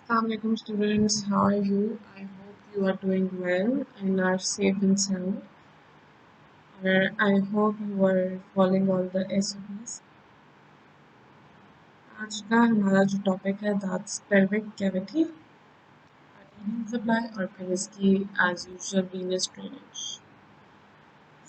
Assalamualaikum students, how are you? I hope you are doing well and are safe and sound. I hope you are following all the SOPs. आज का हमारा जो topic है that's pelvic cavity, heating supply और फिर इसकी as usual venous drainage.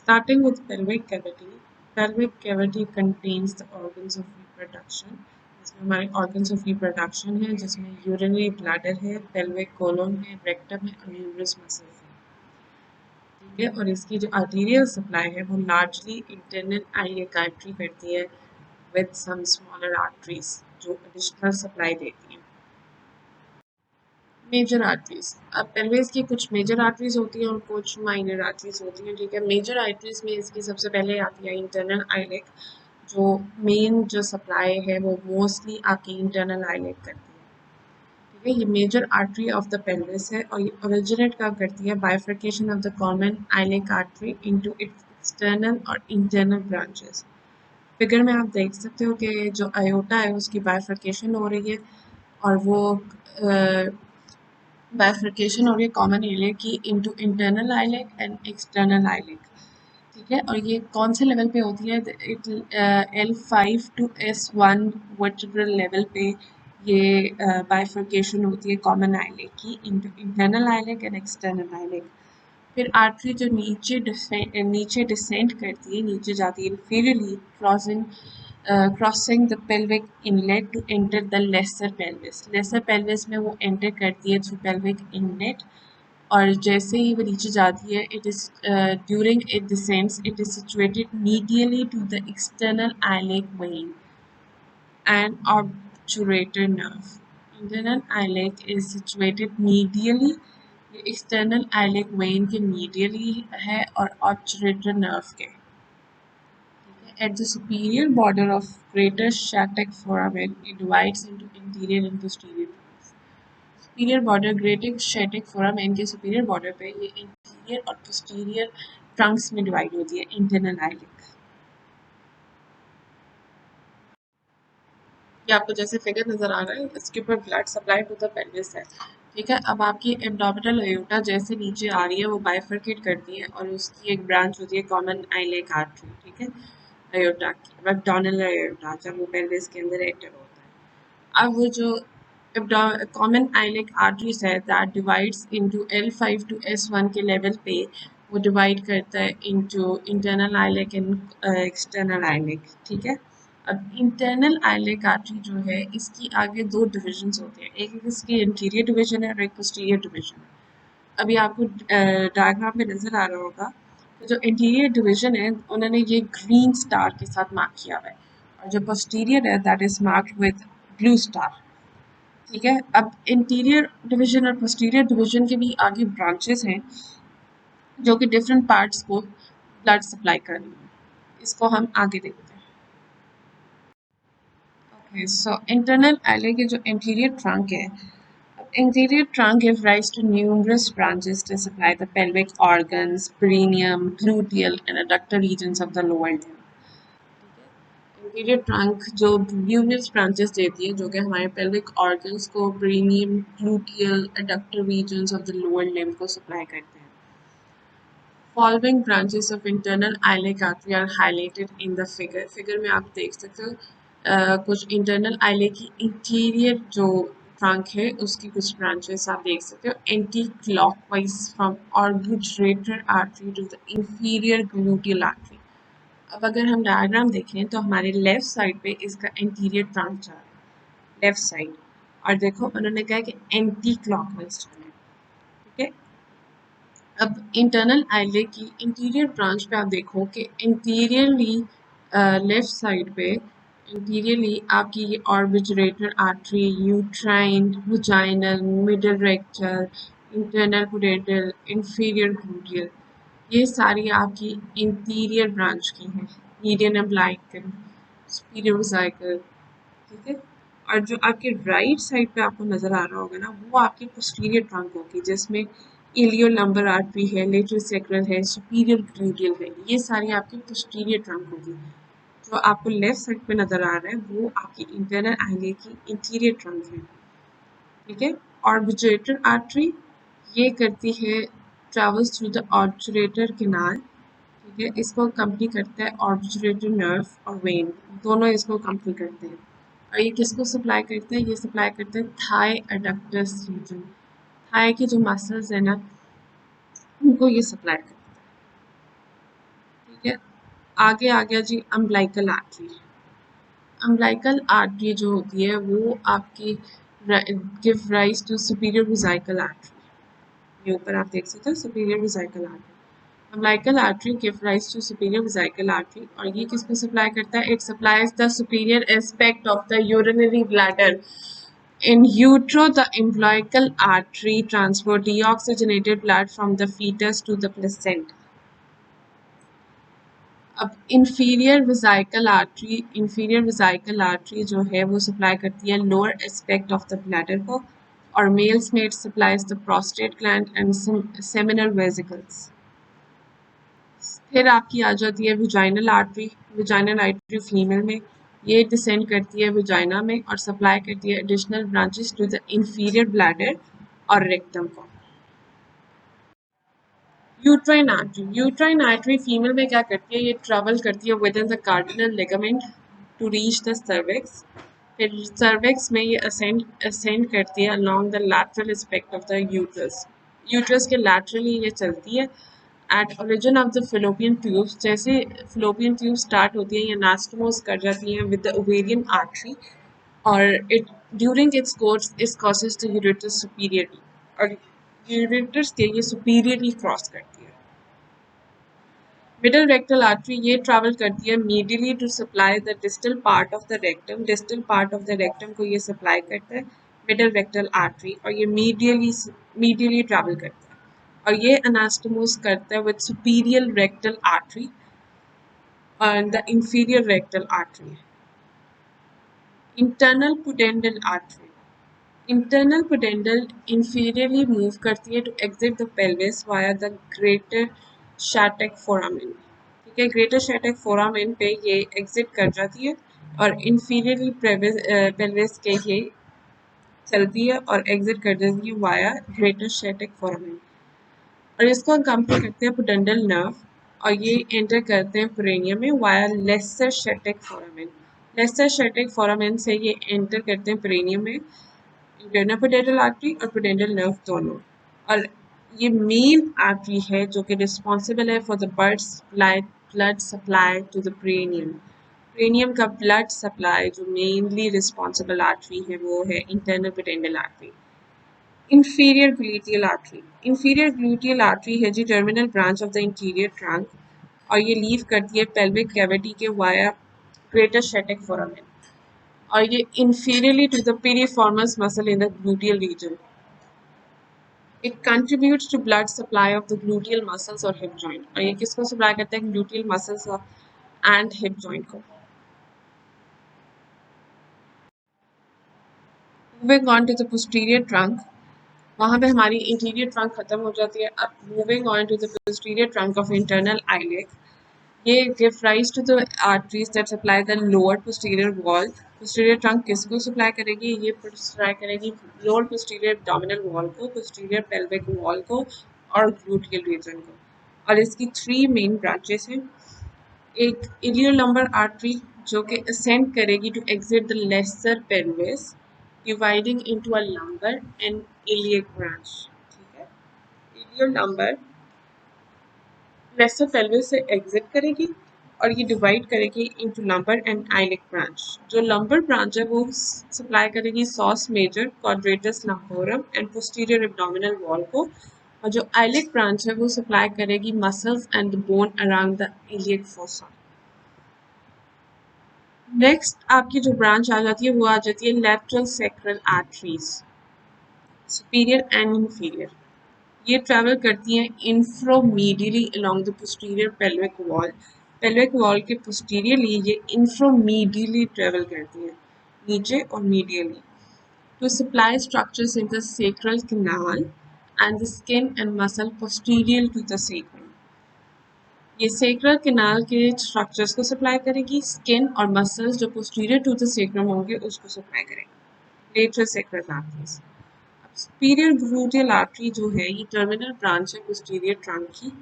Starting with pelvic cavity. Pelvic cavity contains the organs of reproduction. इसमें हमारे organs of reproduction है जिसमें urinary bladder है, pelvic colon है, rectum है और uterus muscles है. ठीक है, और इसकी जो आर्टीरियल सप्लाई है वो लार्जली इंटरनल आइलिक आर्टरी करती है विद सम स्मॉलर आर्टरीज जो एडिशनल सप्लाई देती हैं. मेजर आर्टरीज, अब पेल्विस की कुछ मेजर आर्टरीज होती हैं और कुछ माइनर आर्टरीज होती हैं. ठीक है, मेजर आर्टरीज में इसकी सबसे पहले आती है इंटरनल आइलिक. जो मेन जो सप्लाई है वो मोस्टली आपकी इंटरनल आइलिक करती है. ठीक है, ये major artery of the pelvis है और ये ओरिजिनेट कब करती है? Bifurcation of the common iliac artery into its external और इंटरनल ब्रांचेस. फिगर में आप देख सकते हो कि जो आयोटा है उसकी बाइफर्केशन हो रही है और वो बाइफर्केशन हो रही है कॉमन आइलिक की into internal iliac and external iliac. ठीक है, और ये कौन से लेवल पे होती है? It L5 to S1 vertebral level पे ये बाइफर्केशन होती है कॉमन आइलिक की into internal iliac and external iliac. फिर आर्टरी जो नीचे डिसेंड करती है, नीचे जाती है inferiorly crossing the pelvic inlet to enter the lesser pelvis. Lesser pelvis में वो एंटर करती है थ्रू पेल्विक इनलेट और जैसे ही वो नीचे जाती है it is during it descends it is situated medially to the external iliac vein and obturator nerve. Internal iliac is situated medially. ये external iliac vein के medially है और obturator nerve के. At the superior border of greater shattuck foramen, it divides into anterior and posterior trunks. Superior border greater shattuck foramen के superior border पे ये anterior और posterior trunks में divide होती है internal iliac. ये आपको जैसे फिगर नजर आ रहा है इसके ऊपर blood supply to the pelvis है. ठीक है, अब आपकी एब्डोमिनल अयोटा जैसे नीचे आ रही है वो बाइफर्केट करती है और उसकी एक ब्रांच होती है कॉमन आइलिक आर्टरी. ठीक है, अयोटा की एब्डोमिनल अयोटा जब वो पेल्विस के अंदर एंटर होता है. अब वो जो कॉमन आइलिक आर्टरीज है that divides into L5 to S1 के लेवल पे वो डिवाइड करता है into internal iliac and external iliac. ठीक है, अब इंटरनल आइलिक आर्टरी जो है इसकी आगे दो डिविजन्स होते हैं, एक इसकी इंटीरियर डिवीजन है और एक पोस्टीरियर डिवीजन है. अभी आपको डायग्राम में नजर आ रहा होगा तो जो इंटीरियर डिवीजन है उन्होंने ये ग्रीन स्टार के साथ मार्क किया हुआ है और जो पोस्टीरियर है that is marked with blue star. ठीक है, अब इंटीरियर डिवीजन और पोस्टीरियर डिवीजन के भी आगे ब्रांचेस हैं जो कि डिफरेंट पार्ट्स को ब्लड सप्लाई कर रही हैं. इसको हम आगे देखते हैं. Okay, so internal iliac के जो anterior trunk है, anterior trunk gives rise to numerous branches to supply the pelvic organs, perineum, gluteal and adductor regions of the lower limb. Anterior trunk जो numerous branches देती है जो कि हमारे pelvic organs को perineum, gluteal, adductor regions of the lower limb को supply करते हैं. Following branches of internal iliac artery are highlighted in the figure. Figure में आप देख सकते हो कुछ इंटरनल आइलिक की इंटीरियर जो ट्रंक है उसकी कुछ ब्रांचेस आप देख सकते हो anticlockwise from obturator artery to the inferior gluteal artery. अब अगर हम डायग्राम देखें तो हमारे लेफ्ट साइड पे इसका इंटीरियर ट्रंक जा रहा है लेफ्ट साइड और देखो उन्होंने कहा कि एंटी क्लॉकवाइज जाना है. ठीक है, अब इंटरनल आइलिक की इंटीरियर ब्रांच पे आप देखो कि इंटीरियरली लेफ्ट साइड पे इंटीरियरली आपकी ये obturator artery, uterine, vaginal, middle rectal, internal pudendal, inferior gluteal, ये सारी आपकी इंटीरियर ब्रांच की हैं. Median umbilical, superior vesical. ठीक है, और जो आपके राइट साइड पे आपको नजर आ रहा होगा ना वो आपकी पोस्टीरियर ट्रंक होगी जिसमें इलियोलम्बर आर्टरी है, लेटरल सैक्रल है, सुपीरियर ग्लूटियल है. ये सारी आपकी पोस्टीरियर ट्रंक होगी. जो आपको लेफ्ट साइड पे नजर आ रहा है वो आपकी इंटरनल आइलिक की इंटीरियर ट्रंक है. ठीक है। ऑर्बिट्रेटर आर्टरी ये करती है ट्रेवल्स थ्रू द ऑर्बिट्रेटर कैनाल, ठीक है। इसको कंपनी करता है ऑर्बिट्रेटर नर्व और वेन, दोनों इसको कंपनी करते हैं। और ये किसको सप्लाई करते हैं? ये सप्लाई करते हैं थाई एडक्टस रीजन, थाई की जो मसल्स है ना उनको ये सप्लाई करते हैं, ठीक है। आगे आ गया जी अम्बिलिकल आर्टरी। अम्बिलिकल आर्टरी जो होती है वो आपकी give rise to superior vesical artery, ये ऊपर आप देख सकते हो superior vesical artery. Umbilical artery give rise to superior vesical artery, और ये किसको सप्लाई करता है? It supplies the superior aspect of the urinary bladder. In utero, the umbilical artery transport deoxygenated blood from the fetus to the placenta. अब inferior vesicle artery जो है वो supply करती है lower aspect of the bladder को, और mails में it supplies the prostate gland and seminal vesicles. फिर आपकी आ जाती है vaginal artery. Vaginal artery female में ये डिसेंड करती है विजाइना में और सप्लाई करती है additional branches to the inferior bladder और रेक्टम को। यूट्राइन आर्टरी फीमेल में क्या करती है? ये ट्रेवल करती है within the cardinal ligament to reach the cervix. फिर सर्विक्स में ये असेंड करती है along the lateral aspect of the uterus. Uterus के लैटरली ये चलती है। At origin of the fallopian tubes, जैसे फिलोपियन ट्यूब स्टार्ट होती है ये एनास्टोमोस कर जाती हैं विद द ओवेरियन आर्टरी, और it during its course is crosses the ureters superiorly, और यूरेटस के ये सुपीरियरली क्रॉस करती है। मिडल रेक्टल आर्टरी ये ट्रैवल करती है medially to supply the distal part of the rectum. Distal part of the rectum को ये सप्लाई करता है मिडल रेक्टल आर्टरी, और ये मीडियली ट्रैवल करता है, और ये अनास्टोमोस करता है with superior rectal artery and the inferior rectal artery. Internal pudendal artery. Internal pudendal inferiorly move करती है to exit the pelvis via the greater shattuck foramen. ठीक है, greater shattuck foramen पे ये exit कर जाती है और inferiorly pelvis के ये चलती है और exit कर जाती है via greater shattuck foramen. और इसको हम कंपेयर करते हैं पुडेंडल नर्व, और ये एंटर करते हैं पेरिनियम में via lesser sciatic foramen. Lesser sciatic foramen से ये एंटर करते हैं पेरिनियम में, इंटरनल पुडेंडल आर्टरी और पुडेंडल नर्व दोनों। और ये मेन आर्टरी है जो कि रिस्पॉन्सिबल है for the blood supply to the perineum. Perineum का ब्लड सप्लाई जो मेनली रिस्पॉन्सिबल आर्टरी है वो है internal pudendal artery. Inferior gluteal artery. Inferior gluteal artery है जी terminal branch of the anterior trunk, और ये लीव करती है पेल्विक कैविटी के वाया ग्रेटर शेटिक फोरामेन, और ये inferiorly to the piriformis muscle in the gluteal region. It contributes to blood supply of the gluteal muscles or hip joint, और ये किसको सप्लाई करता है? gluteal muscles and hip joint को। Moving on to the posterior trunk, वहाँ पे हमारी interior trunk खत्म हो जाती है। अब moving on to the posterior trunk of internal iliac, ये give rise to the arteries that supply the lower posterior wall. Posterior trunk किसको सप्लाई करेगी? ये सप्लाई करेगी लोअर पोस्टीरियर एब्डोमिनल वॉल को, पोस्टीरियर पेल्विक वॉल को और gluteal region को। और इसकी 3 मेन ब्रांचेस हैं। एक इलियोलंबर आर्टरी जो कि असेंड करेगी to exit the lesser pelvis, dividing into a lumbar and iliac branch, ठीक है। इलियोलंबर लेसर पेल्विस से एग्जिट करेगी और ये डिवाइड करेगी into lumbar and iliac branch. जो लंबर ब्रांच है वो सप्लाई करेगी psoas major, quadratus lumborum and posterior abdominal wall को, और जो आइलिक ब्रांच है वो सप्लाई करेगी muscles and the bone around the iliac fossa. Next आपकी जो ब्रांच आ जाती है वो आ जाती है lateral sacral arteries, superior and inferior. ये ट्रैवल करती हैं inferomedially along the posterior pelvic wall. Pelvic wall के पोस्टीरियरली ये इंफ्रोमीडियली ट्रैवल करती हैं, नीचे और medially, to supply structures in the sacral canal and the skin and muscle posterior to the sacrum. ये सैक्रल कैनाल के स्ट्रक्चर्स को supply करेगी, स्किन और मसल्स जो पोस्टीरियर टू द सैक्रम होंगे उसको सप्लाई करेगी। Lateral sacral arteries. Superior gluteal artery जो है ये टर्मिनल ब्रांच है पोस्टीरियर ट्रंक की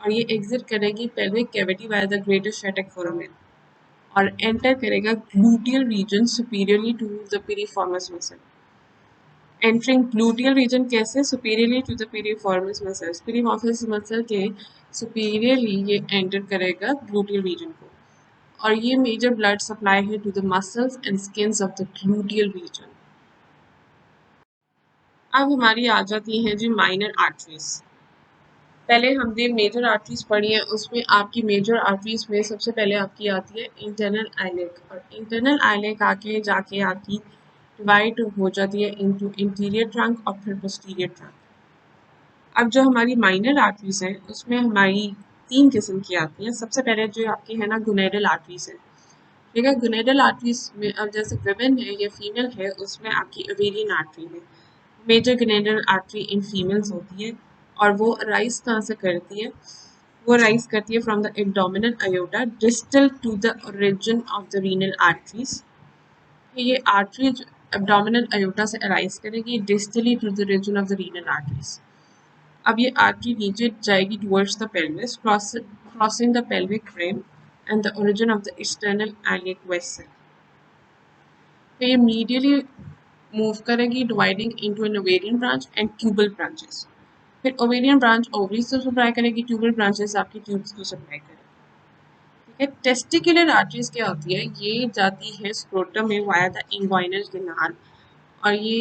और ये एग्जिट करेगी pelvic cavity via the greater sciatic foramen और एंटर करेगा gluteal region superiorly to the piriformis muscle. Entering gluteal region कैसे? Superiorly to the piriformis muscle. Piriformis muscle के सुपीरियरली ये एंटर करेगा ग्लूटियल रीजन को और ये मेजर ब्लड सप्लाई है to the muscles and skins of the gluteal region. अब हमारी आ जाती हैं जी माइनर आर्टरीज। पहले हमने मेजर आर्टरीज पढ़ी है, उसमें आपकी मेजर आर्टरीज में सबसे पहले आपकी आती है इंटरनल आइलेक और इंटरनल आइलेक आके जाके आपकी डिवाइड हो जाती है इनटू इंटीरियर ट्रंक और फिर पोस्टीरियर ट्रंक। अब जो हमारी माइनर आर्टरीज हैं उसमें हमारी 3 किस्म की आती हैं। सबसे पहले जो आपकी है ना गुनेडल आर्टरीज है, ठीक है। गुनेडल आर्टरीज में अब जैसे विमेन है या फीमेल है उसमें आपकी ओवेरियन आर्टरी है। मेजर गुनेडल आर्टरी इन फीमेल्स होती है और वो राइज कहाँ से करती है? वो राइज करती है from the abdominal aorta distal to the origin of the renal arteries. ये आर्टरी एब्डोमिनल अयोटा से अराइज करेगी distally to the region of the renal arteries. अब ये आर्टरी नीचे जाएगी towards the pelvis crossing the pelvic rim and the origin of the external iliac vessel। तो ये medially move करेगी dividing into an ovarian branch and tubal branches. फिर ovarian branch ovary से supply करेगी, ट्यूबल ब्रांचेस आपकी tubes को supply करेगी, ठीक है। टेस्टिकुलर आर्टरीज क्या होती है? ये जाती है स्क्रोटम में वाया द इंग्वाइनल कैनाल और ये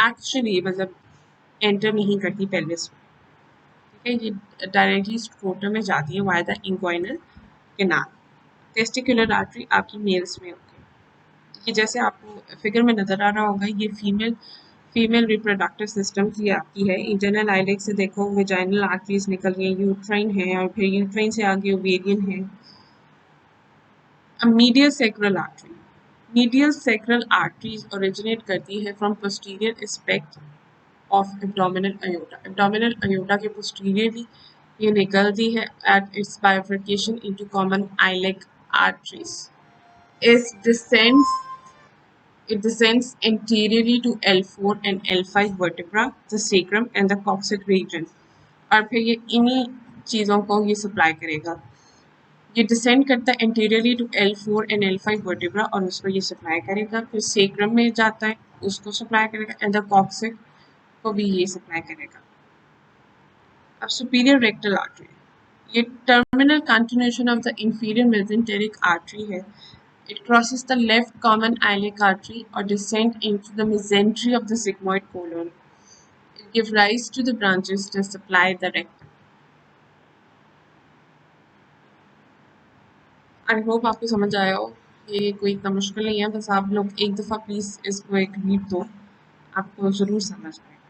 एक्चुअली मतलब एंटर नहीं करती पेल्विस में, ठीक है। ये डायरेक्टली स्क्रोटम में जाती है via the inguinal canal. Testicular artery आपकी मेल्स में होती है कि जैसे आपको फिगर में नजर आ रहा होगा ये फीमेल रिप्रोडक्टिव सिस्टम की आपकी है। इंटरनल आइलेक से देखो वेजाइनल आर्टरीज निकल रही है, यूट्राइन है और फिर यूट्राइन से आगे ओवेरियन है। अब medial sacral artery, medial sacral arteries originate करती है from posterior aspect of abdominal aorta. Abdominal aorta के पोस्टीरियरली ये निकलती है at its bifurcation into common iliac arteries. It descends it descends anteriorly to L4 and L5 vertebra, the sacrum and the coccyx region। और फिर ये इन्हीं चीज़ों को ये सप्लाई करेगा। ये डिसेंड करता है anteriorly to L4 and L5 vertebra और उसको ये सप्लाई करेगा। फिर सेक्रम में जाता है उसको सप्लाई करेगा एंड द कॉक्सिक को भी ये सप्लाई करेगा। अब सुपीरियर रेक्टल आर्टरी, ये terminal continuation of the inferior mesenteric artery है। It crosses the left common iliac artery or descend into the mesentery of the sigmoid colon. It gives rise to the branches that supply the rectum। I hope आपको समझ आया हो, ये कोई इतना मुश्किल नहीं है, बस आप लोग एक दफ़ा प्लीज़ इसको एक रीड दो, आपको ज़रूर समझ आएगा।